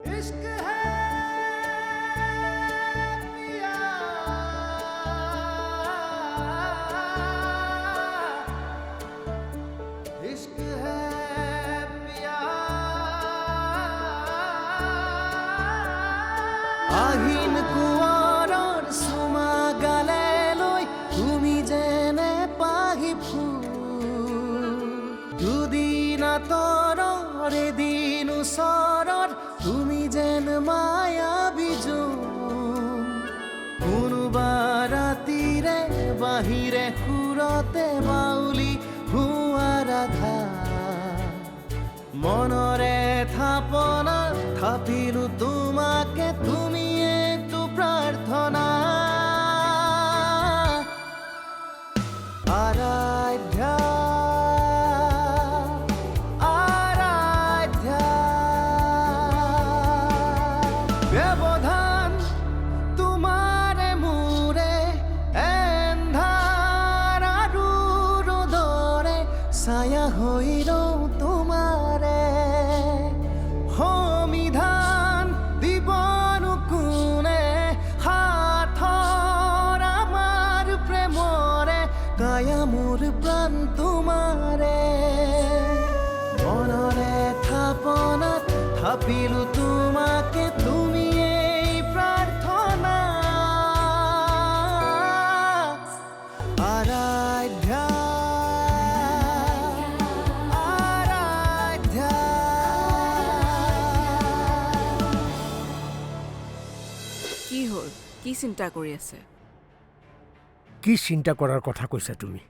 इश्क है पिया इश्क है पिया আহিন কুঁৱৰৰ চুমা গালে লৈ তুমি যেনে পাহি ফুল দুদিন আঁতৰৰ এদিন ওচৰত তুমি যেন মায়াবী জোন কোনোবা ৰাতিৰে বাহিৰে সুৰতে বাউলি হোৱা ৰাধা মনৰে থাপনা থাপিলো তোমাকে তুমি এইটো প্ৰাৰ্থনা আৰাধ্যা আৰাধ্যা ব্যৱধান তোমাৰে মোৰে এন্ধাৰ আৰু ৰ'দৰে ছায়া হৈ ৰওঁ তোমাৰে সমিধান দিবনো কোনে হাতৰ আমাৰ প্ৰেমৰে কায়া মোৰ প্ৰাণ তোমাৰে মনৰে থাপনাত থাপিলো তোমাকে তুমি এই প্ৰাৰ্থনা আৰাধ্যা আৰাধ্যা কি হ'ল কি চিন্তা কৰি আছে কি চিন্তা কৰাৰ কথা কৈছা তুমি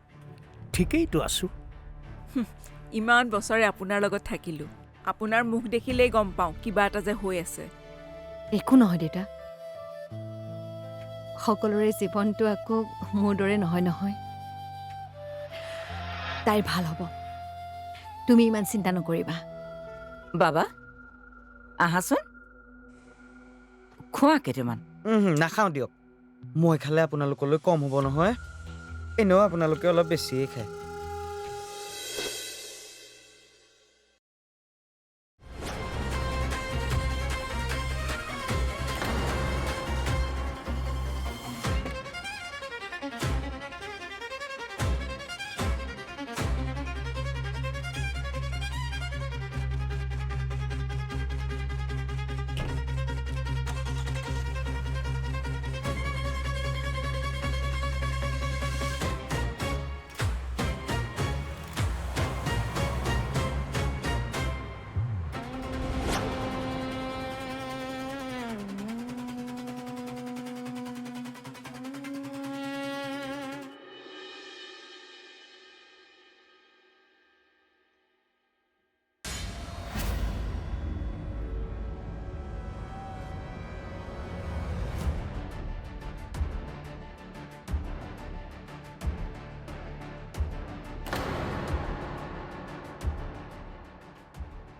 ঠিকেইতো আছো ইমান বছৰে আপোনাৰ লগত থাকিলোঁ আপোনাৰ মুখ দেখিলেই গম পাওঁ কিবা এটা যে হৈ আছে একো নহয় দেউতা সকলোৰে জীৱনটো আকৌ মোৰ দৰে নহয় নহয় তাইৰ ভাল হ'ব তুমি ইমান চিন্তা নকৰিবা বাবা আহাচোন খোৱা কেইটামান নাখাওঁ দিয়ক মই খালে আপোনালোকলৈ কম হ'ব নহয় এনেও আপোনালোকে অলপ বেছিয়ে খায়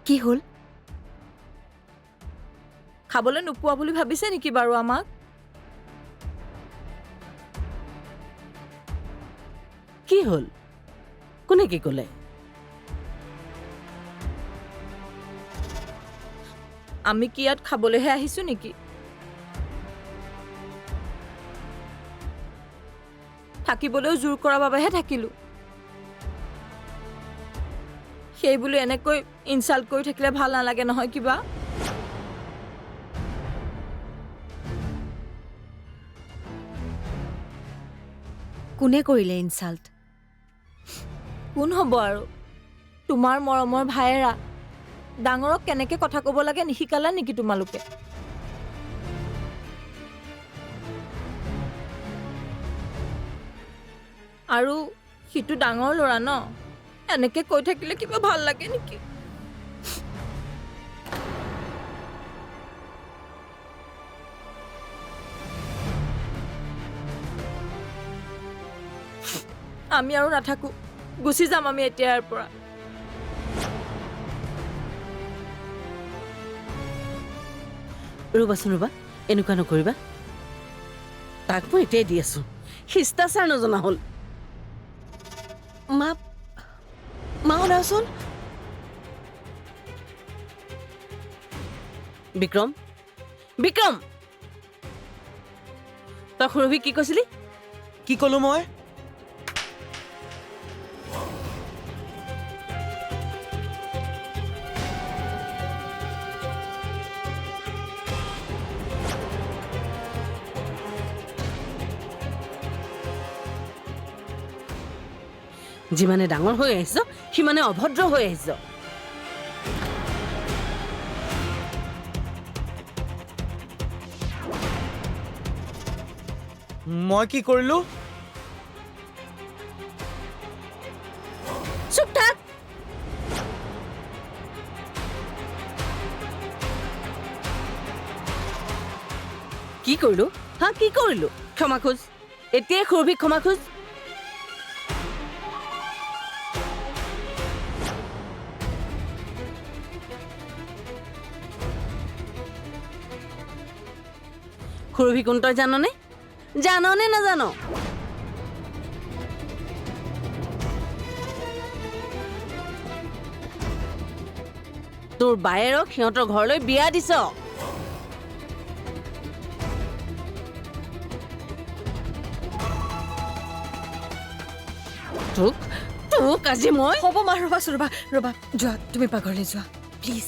কি হ'ল খাবলৈ নোপোৱা বুলি ভাবিছে নেকি বাৰু আমাক কি হ'ল কোনে কি ক'লে আমি কি ইয়াত খাবলৈহে আহিছোঁ নেকি থাকিবলৈও জোৰ কৰাৰ বাবেহে থাকিলোঁ সেই বুলি এনেকৈ ইনচাল্ট কৰি থাকিলে ভাল নালাগে নহয় কিবা কোনে কৰিলে ইনচাল্ট কোন হ'ব আৰু তোমাৰ মৰমৰ ভায়েৰা ডাঙৰক কেনেকে কথা ক'ব লাগে নিশিকালা নেকি তোমালোকে আৰু সিটো ডাঙৰ ল'ৰা ন এনেকে কৈ থাকিলে কিবা ভাল লাগে নেকি আমি আৰু নাথাকো গুচি যাম আমি এতিয়াৰ পৰা ৰ'বাচোন ৰ'বা এনেকুৱা নকৰিবা তাক মই এতিয়াই দি আছো শিষ্টাচাৰ নজনা হ'ল মা মা শুনাচোন বিক্ৰম বিক্ৰম তই সুৰভিক কি কৈছিলি কি ক'লো মই যিমানে ডাঙৰ হৈ আহিছ সিমানে অভদ্ৰ হৈ আহিছ মই কি কৰিলো চুপ থাক কি কৰিলো হা কি কৰিলো ক্ষমা খোজ এতিয়াই সুৰভিক ক্ষমা খোজ সুৰভি কোন তই জাননে জাননে নাজান তোৰ বায়েৰক সিহঁতৰ ঘৰলৈ বিয়া দিছ তোক তোক আজি মই হ'ব মা ৰ'বা যোৱা তুমি পাকঘৰলৈ যোৱা প্লিজ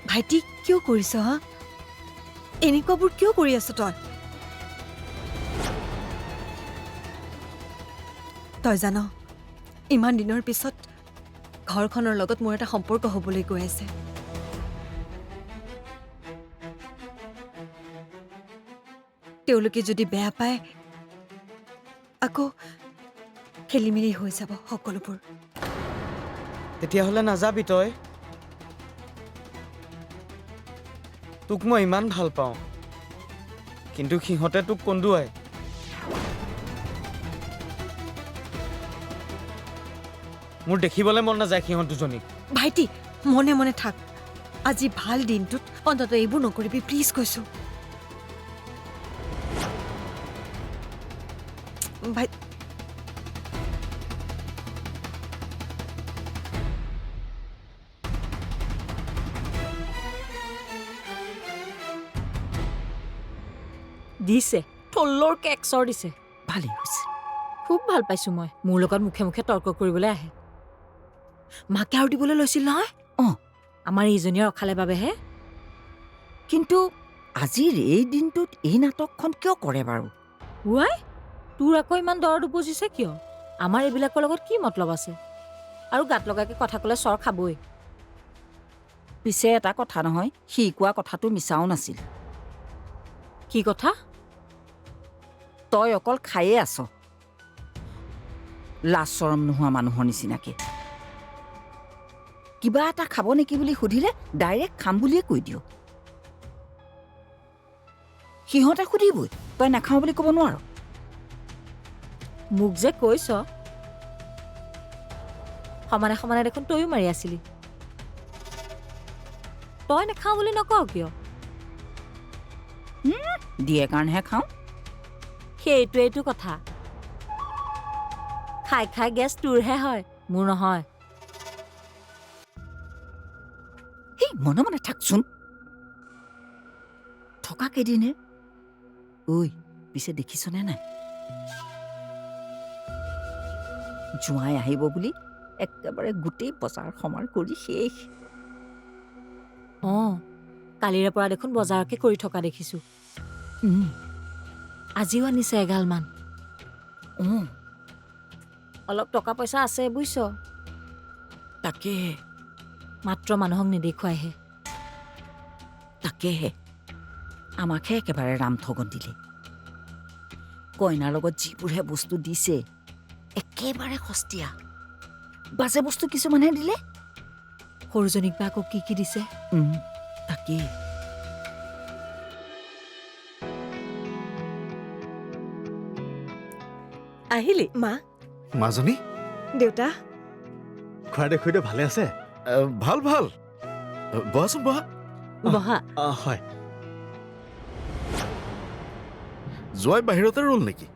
ভাইটি কিয় কৰিছ হা এনেকুৱাবোৰ কিয় কৰি আছ তই জান ইমান দিনৰ পিছত ঘৰখনৰ লগত মোৰ এটা সম্পৰ্ক হ'বলৈ গৈ আছে তেওঁলোকে যদি বেয়া পায় আকৌ খেলিমেলি হৈ যাব সকলোবোৰ তেতিয়াহ'লে নাযাবি তই তোক মই ইমান ভাল পাওঁ কিন্তু সিহঁতে তোক কন্দুৱাই মোৰ দেখিবলৈ মন নাযায় সিহঁত দুজনীক ভাইটি মনে মনে থাক আজি ভাল দিনটোত অন্তত এইবোৰ নকৰিবি প্লিজ কৈছো ভাই দিছে থল্লৰ কেকচৰ দিছে ভালেই হৈছে খুব ভাল পাইছো মই মোৰ লগত মুখে মুখে তৰ্ক কৰিবলৈ আহে মাকে আৰু দিবলৈ লৈছিল নহয় আমাৰ ইজনীয়ে ৰখালে বাবেহে কিন্তু আজিৰ এই দিনটোত এই নাটকখন কিয় কৰে বাৰু ৱাই তোৰ আকৌ ইমান দৰদ উপজিছে কিয় আমাৰ এইবিলাকৰ লগত কি মতলব আছে আৰু গাত লগাকে কথা ক'লে চৰ খাবই পিছে এটা কথা নহয় সি কোৱা কথাটো মিছাও নাছিল কি কথা তই অকল খায়ে আছ লাজ চৰম নোহোৱা মানুহৰ নিচিনাকে কিবা এটা খাব নেকি বুলি সুধিলে ডাইৰেক্ট খাম বুলিয়ে কৈ দিয় সিহঁতে সুধিবই তই নাখাওঁ বুলি ক'ব নোৱাৰ মোক যে কৈছ সমানে সমানে দেখোন তয়ো মাৰি আছিলি তই নাখাওঁ বুলি নকওঁ কিয় দিয়ে কাৰণেহে খাওঁ সেইটোৱেইটো কথা খাই খাই গেছ তোৰহে হয় মোৰ নহয় সেই মনে মনে থাকচোন থকা কেইদিনে ঐ পিছে দেখিছনে নাই জোঁৱাই আহিব বুলি একেবাৰে গোটেই বজাৰ সমাৰ কৰি শেষ কালিৰে পৰা দেখোন বজাৰকে কৰি থকা দেখিছো আজিও আনিছে এগালমান অলপ টকা পইচা আছে বুজিছ তাকেহে মাত্ৰ মানুহক নেদেখুৱাইহে তাকেহে আমাকহে একেবাৰে ৰামঠগন দিলে কইনাৰ লগত যিবোৰহে বস্তু দিছে একেবাৰে সস্তীয়া বাজে বস্তু কিছুমানহে দিলে সৰুজনীক বা আকৌ কি কি দিছে তাকেই আহিলি মা মাজনী দেউতা খুৰাদেউ খুৰীদেউ ভালে আছে ভাল ভাল বহাচোন বহা বহা হয় জয় বাহিৰতে ৰ'ল নেকি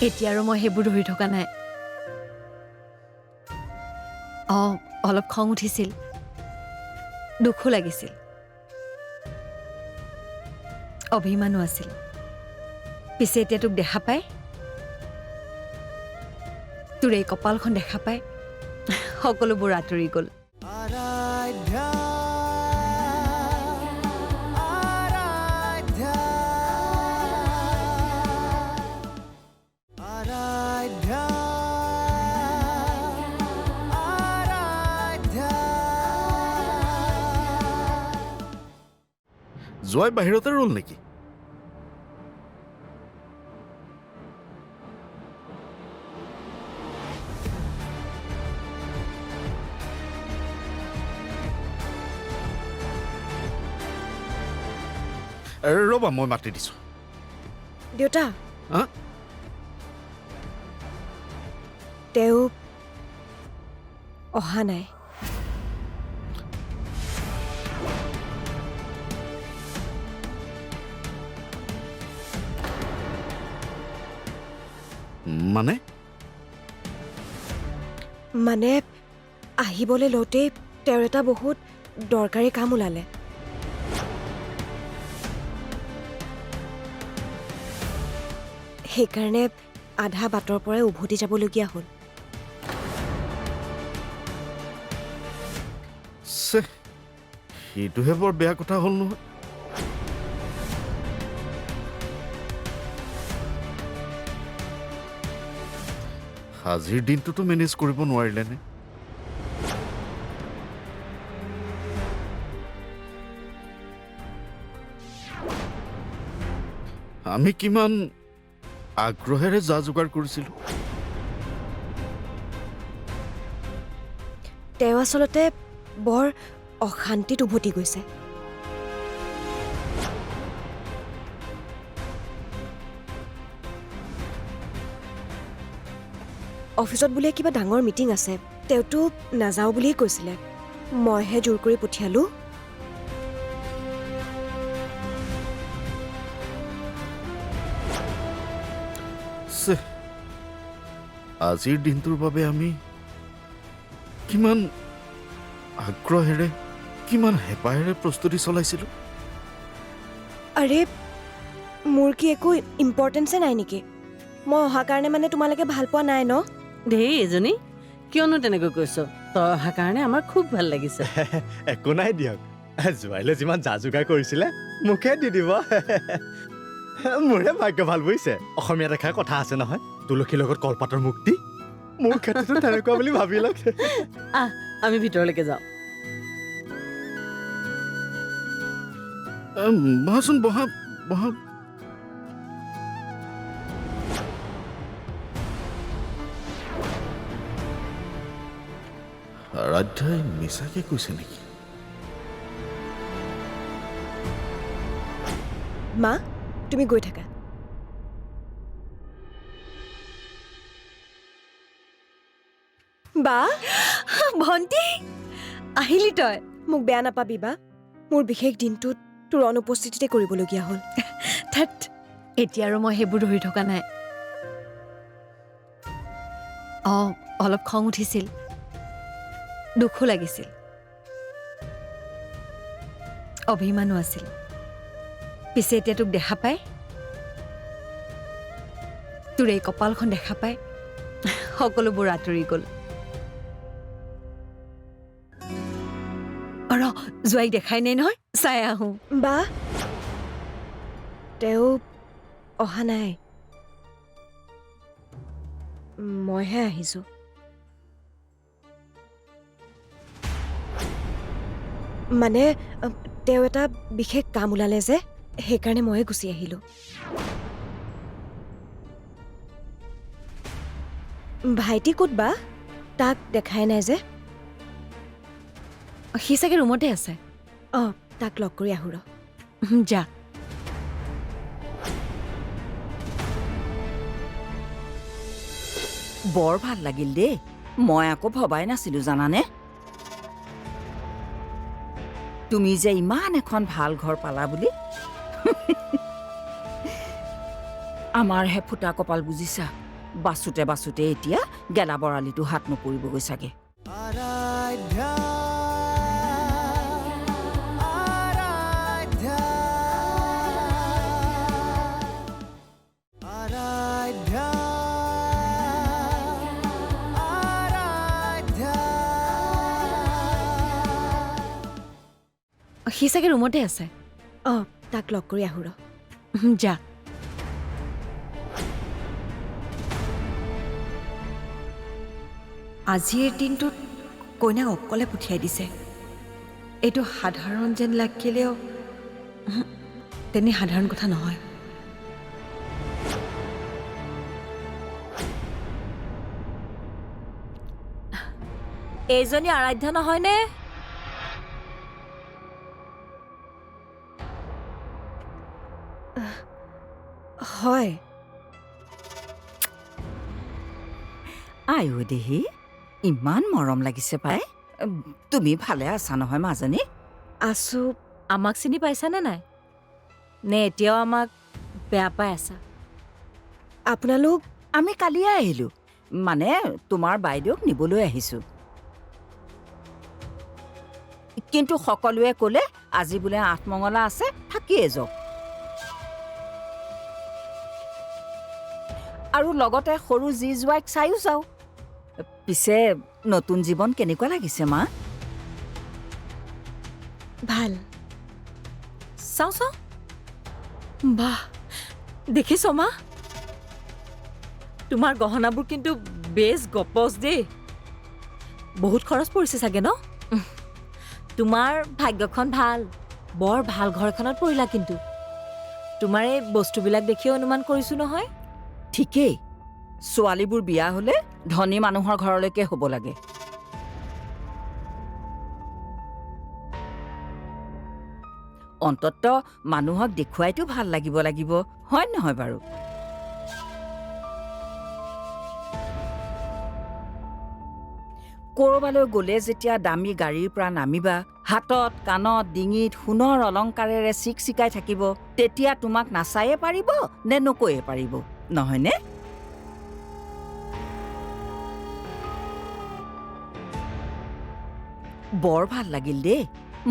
এতিয়া আৰু মই সেইবোৰ ধৰি থকা নাই। অলপ খং উঠিছিল, দুখো লাগিছিল, অভিমানো আছিল। পিছে এতিয়া তোক দেখা পাই, তোৰ এই কপালখন দেখা পাই সকলোবোৰ আঁতৰি গ'ল। আৰাধ্যা আৰাধ্যা আৰাধ্যা আৰাধ্যা জয় বাহিৰতে ৰ'ল নেকি? ৰ'বা, মই মাতি দিছোঁ। দেউতা, হা? তেওঁ অহা নাই। মানে মানে আহিবলৈ লওঁতেই তেওঁৰ এটা বহুত দৰকাৰী কাম ওলালে। সেইকাৰণে আধা বাটৰ পৰাই উভতি যাবলগীয়া হ'ল। সেইটোহে বৰ বেয়া কথা হ'ল নহয়। আজিৰ দিনটোতো মেনেজ কৰিব নোৱাৰিলেনে? আমি কিমান আগ্ৰহেৰে যা যোগাৰ কৰিছিলোঁ। তেওঁ আচলতে বৰ অশান্তিত উভতি গৈছে। অফিচত বোলে কিবা ডাঙৰ মিটিং আছে, তেওঁতো নাযাওঁ বুলিয়েই কৈছিলে। মইহে জোৰ কৰি পঠিয়ালোঁ। আজিৰ দিনটোৰ বাবে আমি কিমান আগ্ৰহেৰে, কিমান হেঁপাহেৰে প্ৰস্তুতি চলাইছিলোঁ। আৰে, মোৰ কি একো ইম্পৰ্টেঞ্চে নাই নেকি? মই অহাৰ কাৰণে মানে তোমালোকে ভাল পোৱা নাই ন? দেই এজনী, কিয়নো তেনেকৈ কৈছ? তই অহাৰ কাৰণে আমাৰ খুব ভাল লাগিছে। একো নাই দিয়ক, জোৱাইলৈ যিমান যা যোগাৰ কৰিছিলে মোকে দি দিব। মোৰে ভাগ্য ভাল বুজিছে। অসমীয়াত এষাৰ কথা আছে নহয়, তুলসীৰ লগত কলপাতৰ মুক্তি। মোৰ ক্ষেত্ৰতো তেনেকুৱা বুলি ভাবি লওক। আহ, আমি ভিতৰলৈকে যাওঁ। বহাচোন, বহা বহা। আৰাধ্যাই মিছাকে কৈছে নেকি? মা, তুমি গৈ থাকা। বা, ভণ্টি আহিলি তই? মোক বেয়া নাপাবি বা, মোৰ বিশেষ দিনটোত তোৰ অনুপস্থিতিতে কৰিবলগীয়া হ'ল। থাত, এতিয়া আৰু মই সেইবোৰ ধৰি থকা নাই। অলপ খং উঠিছিল, দুখো লাগিছিল, অভিমানো আছিল। পিছে এতিয়া তোক দেখা পাই, তোৰ এই কপালখন দেখা পাই সকলোবোৰ আঁতৰি গ'ল। জোৱাইক দেখাই নাই নহয়, চাই আহো। বা, তেওঁ অহা নাই, মইহে আহিছো। মানে তেওঁ এটা বিশেষ কাম ওলালে যে, সেইকাৰণে ময়ে গুচি আহিলো। ভাইটি ক'ত বা? তাক দেখাই নাই যে। সি চাগে ৰুমতে আছে। তাক লগ কৰি আহো ৰ। যা। বৰ ভাল লাগিল দেই, মই আকৌ ভবাই নাছিলো জানানে। তুমি যে ইমান এখন ভাল ঘৰ পালা বুলি। আমাৰহে ফুটা কপাল বুজিছা। বাচোতে বাচোতে এতিয়া গেলা বৰালিটো হাত নপৰিবগৈ চাগে। আৰাধ্যা আৰাধ্যা আৰাধ্যা আৰাধ্যা সি চাগে ৰুমতে আছে। অঁ, তাক লগ কৰি আহোঁ ৰ। যা। আজিৰ দিনটোত কইনাক অকলে পঠিয়াই দিছে। এইটো সাধাৰণ যেন লাগিলেও তেনে সাধাৰণ কথা নহয়। এইজনী আৰাধ্যা নহয়নে? হয়। আয়ো দেহি, ইমান মৰম লাগিছে পাই। তুমি ভালে আছা নহয় মাজনী? আছোঁ। আমাক চিনি পাইছানে নাই? নে এতিয়াও আমাক বেয়া পাই আছা? আপোনালোক আমি কালিয়ে আহিলোঁ, মানে তোমাৰ বাইদেউক নিবলৈ আহিছোঁ। কিন্তু সকলোৱে ক'লে আজি বোলে আঠমঙলা আছে, থাকিয়ে যাওক। আৰু লগতে সৰু জী জোৱাইক চায়ো যাওঁ। পিছে নতুন জীৱন কেনেকুৱা লাগিছে মা? ভাল। চাওঁ চাওঁ। বাহ, দেখিছ মা? তোমাৰ গহনাবোৰ কিন্তু বেছ গপচ দেই। বহুত খৰচ পৰিছে চাগে ন? তোমাৰ ভাগ্যখন ভাল। বৰ ভাল ঘৰ এখনত পৰিলা কিন্তু। তোমাৰ এই বস্তুবিলাক দেখিও অনুমান কৰিছো নহয়। ঠিকেই, ছোৱালীবোৰ বিয়া হ'লে ধনী মানুহৰ ঘৰলৈকে হ'ব লাগে। অন্ততঃ মানুহক দেখুৱাইতো ভাল লাগিব, হয় নহয় বাৰু? ক'ৰবালৈ গ'লে যেতিয়া দামী গাড়ীৰ পৰা নামিবা, হাতত কাণত ডিঙিত সোণৰ অলংকাৰেৰে চিকচিকাই থাকিব, তেতিয়া তোমাক নাচায়ে পাৰিব নে নকৈয়ে পাৰিব, নহয়নে? বৰ ভাল লাগিল দেই।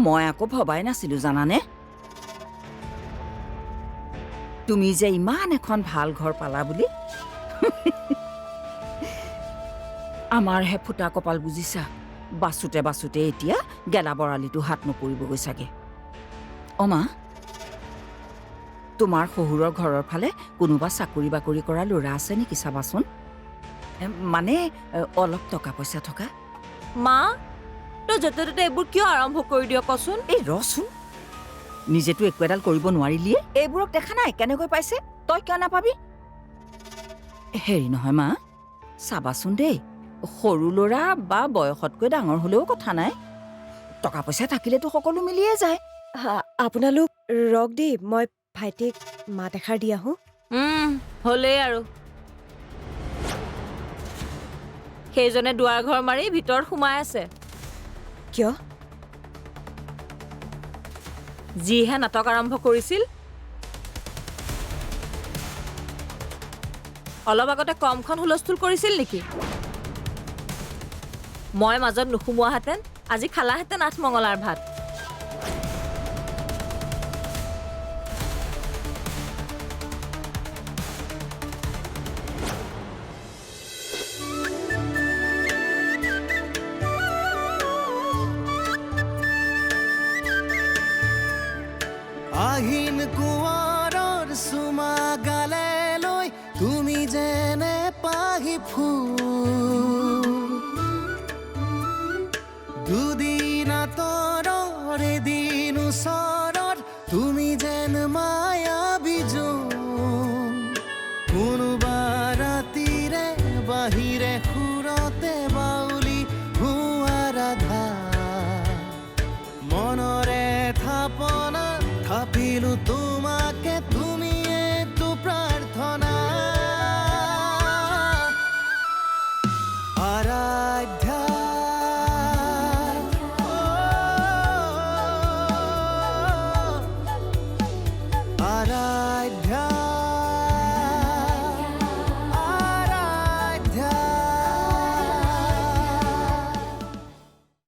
মই আকৌ ভবাই নাছিলো জানানে? তুমি যে ইমান এখন ভাল ঘৰ পালা বুলি। আমাৰহে ফুটা কপাল বুজিছা। বাচোতে বাচোতে এতিয়া গেলা বৰালিটো হাত নপৰিবগৈ চাগে। অমা, তোমাৰ শহুৰৰ ঘৰৰ ফালে কোনোবা চাকৰি বাকৰি কৰা ল'ৰা আছে নেকি চাবাচোন। মানে অলপ টকা পইচা থকা। মা, তই য'তে ত'তে এইবোৰ কিয় আৰম্ভ কৰি দিয় কচোন? এই ৰচোন, নিজেতো একো এডাল কৰিব নোৱাৰিলিয়ে। এইবোৰক দেখা নাই কেনেকৈ পাইছে, তই কিয় নাপাবি? হেৰি নহয় মা, চাবাচোন দেই, সৰু ল'ৰা বা বয়সতকৈ ডাঙৰ হ'লেও কথা নাই। টকা পইচা থাকিলেতো সকলো মিলিয়ে যায়। আপোনালোক ৰক দেই, মই ভাইটিক মাত এষাৰ দি আহোঁ। হ'লেই আৰু। সেইজনে দুৱাৰ ঘৰ মাৰি ভিতৰত সোমাই আছে। কিয়? যিহে নাটক আৰম্ভ কৰিছিল। অলপ আগতে কমখন হুলস্থুল কৰিছিল নেকি? মই মাজত নুসুমোৱাহেঁতেন আজি খালাহেঁতেন আঠমঙলাৰ ভাত। আহিন কুঁৱৰৰ চুমা গালে লৈ তুমি যেনে পাহি ফুল, দুদিন আঁতৰৰ এদিন ওচৰত তুমি যেন মায়া বিজুল।